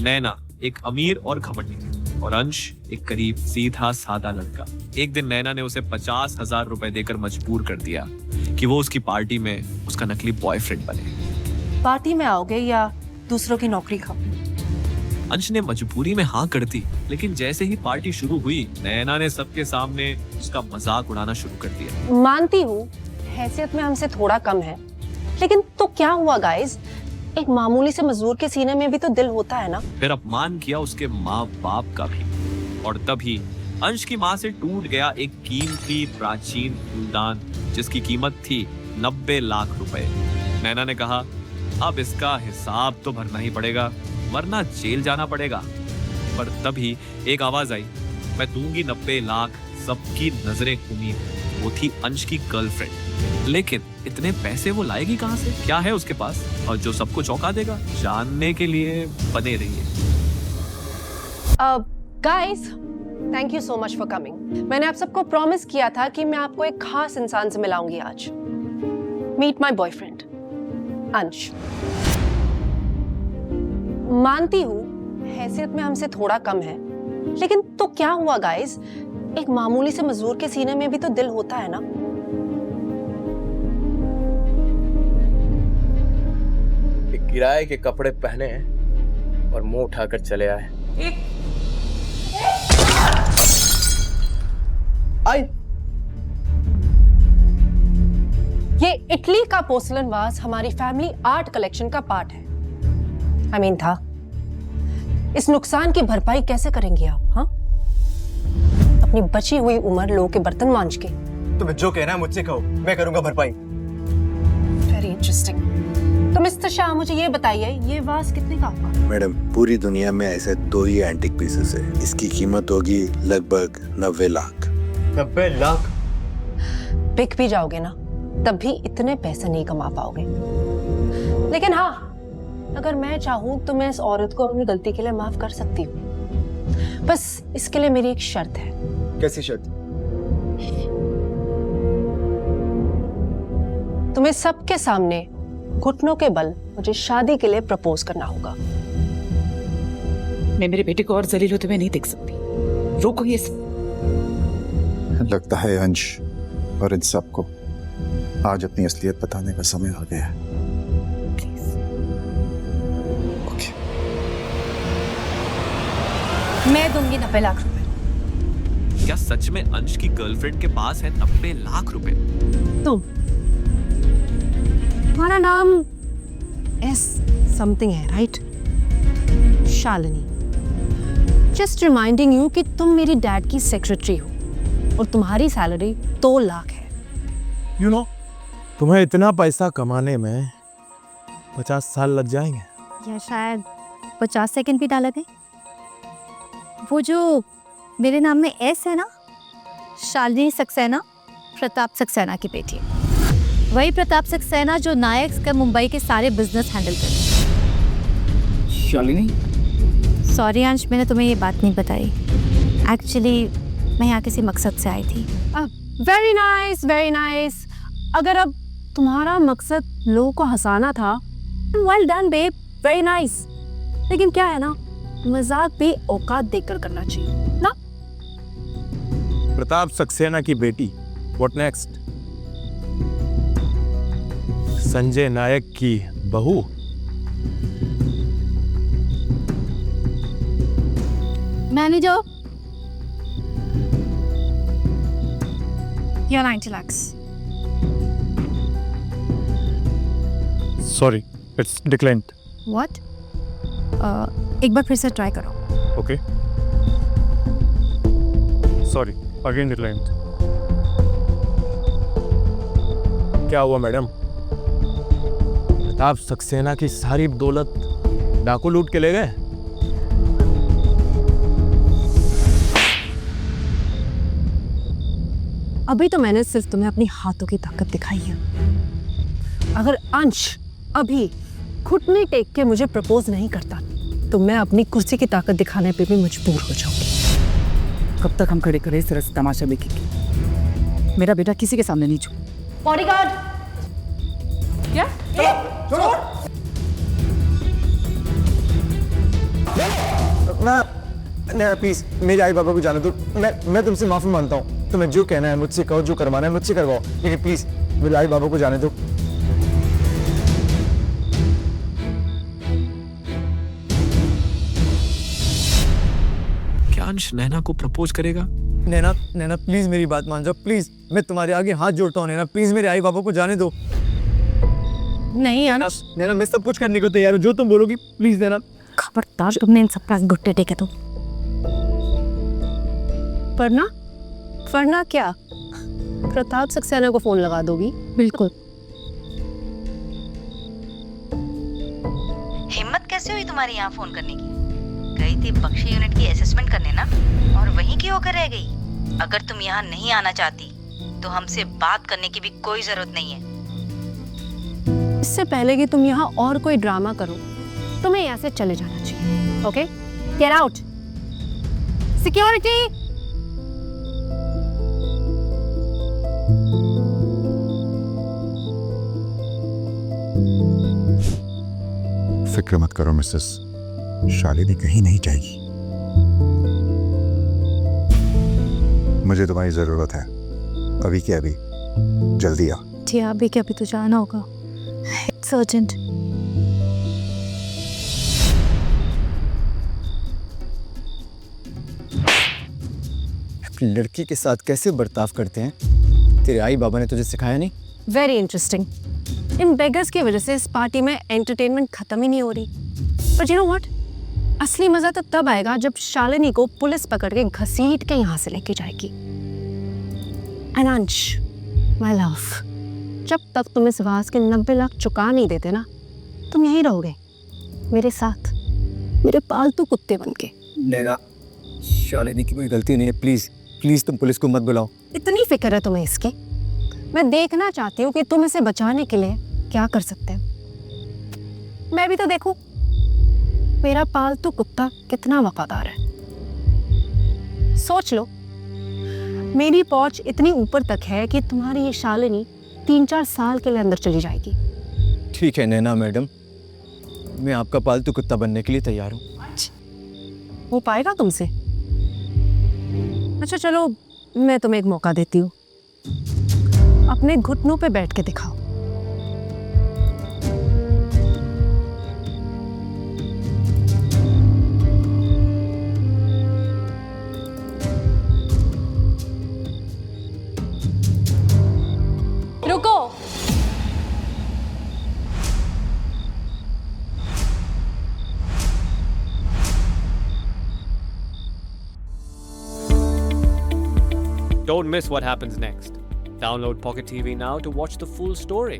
नैना एक अमीर और घमंडी थी और अंश एक करीब सीधा सादा लड़का। एक दिन नैना ने उसे 50,000 रुपए देकर मजबूर कर दिया कि वो उसकी पार्टी में उसका नकली बॉयफ्रेंड बने। पार्टी में आओगे या दूसरों की नौकरी खाओ? अंश ने मजबूरी में हाँ कर दी, लेकिन जैसे ही पार्टी शुरू हुई नैना ने सबके सामने उसका मजाक उड़ाना शुरू कर दिया। मानती हूँ हैसियत में हमसे थोड़ा कम है, लेकिन तो क्या हुआ गाइस, एक मामूली से मजदूर के सीने में भी तो दिल होता है ना। फिर अपमान किया उसके माँ बाप का भी, और तभी अंश की माँ से टूट गया एक कीमती प्राचीन फूलदान जिसकी कीमत थी 90 लाख रुपए। नैना ने कहा, अब इसका हिसाब तो भरना ही पड़ेगा वरना जेल जाना पड़ेगा। पर तभी एक आवाज आई, मैं दूंगी 90 लाख, सबकी नजरें घूमी। वो थी अंश की गर्लफ्रेंड, लेकिन इतने पैसे वो लाएगी कहां से? क्या है उसके पास और जो सबको चौंका देगा? जानने के लिए बने रहिए। Guys, thank you so much for coming. मैंने आप सबको प्रॉमिस किया था कि मैं आपको एक खास इंसान से मिलाऊंगी आज। मीट माय बॉयफ्रेंड अंश। मानती हूँ हैसियत में हमसे थोड़ा कम है, लेकिन तो क्या हुआ गाइस, एक मामूली से मजदूर के सीने में भी तो दिल होता है ना। एक किराए के कपड़े पहने और मुंह उठाकर चले आए। आई ये इटली का पोर्सलन वाज हमारी फैमिली आर्ट कलेक्शन का पार्ट है। था इस नुकसान की भरपाई कैसे करेंगे आप? हाँ, अपनी बची हुई उम्र लोगों के बर्तन मांज के। तुम्हें जो कहना है मुझसे कहो, मैं करूंगा भरपाई। Very interesting. तो मिस्टर शाह मुझे ये बताइए, ये वाज कितने का होगा? मैडम, पूरी दुनिया में ऐसे 2 ही एंटिक पीसेस है। इसकी कीमत होगी लगभग 90 लाख। 90 लाख? बिक भी जाओगे ना तब भी इतने पैसे नहीं कमा पाओगे। लेकिन हाँ, अगर मैं चाहूं तो मैं इस औरत को अपनी गलती के लिए माफ कर सकती हूँ। बस इसके लिए मेरी एक शर्त है। कैसी शर्त? तुम्हें सबके सामने घुटनों के बल मुझे शादी के लिए प्रपोज करना होगा। मैं मेरे बेटे को और जलील होते हुए नहीं देख सकती। रोको ये सब। लगता है अंश और इन सबको आज अपनी असलियत बताने का समय आ गया है। मैं दूंगी 90 लाख रुपए। क्या सच में अंश की गर्लफ्रेंड के पास है 90 लाख रुपए? तुम्हारा नाम एस समथिंग है, right? Shalini. Just reminding you कि तुम मेरी डैड की सेक्रेटरी हो और तुम्हारी सैलरी 2 लाख है। You know, तुम्हें इतना पैसा कमाने में 50 साल लग जाएंगे, या शायद 50 सेकंड भी डाला गए। वो जो मेरे नाम में एस है ना, शालिनी सक्सेना, प्रताप सक्सेना की बेटी है। वही प्रताप सक्सेना जो नायक का मुंबई के सारे बिजनेस हैंडल करते। शालिनी, सॉरी अंश, मैंने तुम्हें ये बात नहीं बताई। एक्चुअली मैं यहाँ किसी मकसद से आई थी। Very nice, very nice. अगर अब तुम्हारा मकसद लोगों को हंसाना था, well done babe, very nice. लेकिन क्या है ना, मजाक भी औकात देखकर करना चाहिए ना। प्रताप सक्सेना की बेटी, व्हाट नेक्स्ट? संजय नायक की बहू? मैनेजर, या 90 lakhs। Sorry, it's declined. What? एक बार फिर से ट्राई करो। Okay, sorry, again declined. क्या हुआ मैडम? प्रताप सक्सेना की सारी दौलत डाकू लूट के ले गए? अभी तो मैंने सिर्फ तुम्हें अपनी हाथों की ताकत दिखाई है। अगर अंश अभी घुटने टेक के मुझे प्रपोज नहीं करता तो मैं अपनी कुर्सी की ताकत दिखाने पे भी मजबूर हो जाऊंगी। कब तक हम खड़े करें इस तरह से तमाशा देखेंगे? मेरा बेटा किसी के सामने नहीं झुक। बॉडीगार्ड, क्या? नैना प्लीज मेरे आई बाबा को जाने दो। मैं तुमसे माफी मांगता हूँ, तुम्हें जो कहना है मुझसे कहो, जो करवाना है मुझसे करवाओ, लेकिन प्लीज मेरे आई बाबा को जाने दो। क्या अंश नैना को प्रपोज करेगा? नैना प्लीज मेरी बात मान जाओ, प्लीज मैं तुम्हारे आगे हाथ जोड़ता हूँ। नैना प्लीज मेरे आई बाबा को जाने दो। नहीं आना। नैना मैं सब कुछ करने को तैयार हूँ, जो तुम बोलोगी। प्लीज नैना। खबरदार तुमने इन सबका गुट्टे टेके तो। वरना क्या प्रताप सक्सेना को फोन लगा दोगी? बिल्कुल। हिम्मत कैसे हुई तुम्हारी यहाँ फोन करने की? गई थी बख्शी यूनिट की असेसमेंट करने ना, और वहीं की होकर रह गई। अगर तुम यहाँ नहीं आना चाहती तो हमसे बात करने की भी कोई जरूरत नहीं है। इससे पहले कि तुम यहाँ और कोई ड्रामा करो, तुम्हें यहाँ से चले जाना चाहिए। Okay, get out. सिक्योरिटी। फिक्र मत करो मिसेस, शालिनी कहीं नहीं जाएगी। मुझे तुम्हारी जरूरत है, अभी के अभी। जल्दी आ। जी अभी क्या, अभी तो जाना होगा। It's urgent. अपनी लड़की के साथ कैसे बर्ताव करते हैं, तेरे आई बाबा ने तुझे सिखाया नहीं? Very interesting. इन बेगर्स की वजह से इस पार्टी में एंटरटेनमेंट खत्म ही नहीं हो रही। बट यू नो व्हाट, असली मजा तो तब आएगा जब शालिनी को पुलिस पकड़ के घसीट के यहाँ से लेके जाएगी। एंड अंश माय लव, जब तक तुम इस वास के 90 लाख चुका नहीं देते ना, तुम यहीं रहोगे मेरे साथ, मेरे पालतू कुत्ते बन के। नैना, शालिनी की कोई गलती नहीं है, प्लीज प्लीज तुम पुलिस को मत बुलाओ। इतनी फिक्र है तुम्हें इसकी? मैं देखना चाहती हूँ कि तुम इसे बचाने के लिए क्या कर सकते हो। मैं भी तो देखूं मेरा पालतू कुत्ता कितना वफादार है। सोच लो, मेरी पहुंच इतनी ऊपर तक है कि तुम्हारी ये शालिनी 3-4 साल के लिए अंदर चली जाएगी। ठीक है नैना मैडम, मैं आपका पालतू कुत्ता बनने के लिए तैयार हूँ। हो पाएगा तुमसे? अच्छा चलो, मैं तुम्हें एक मौका देती हूँ, अपने घुटनों पे बैठ के दिखाओ। रुको। Don't miss what happens next. Download Pocket TV now to watch the full story.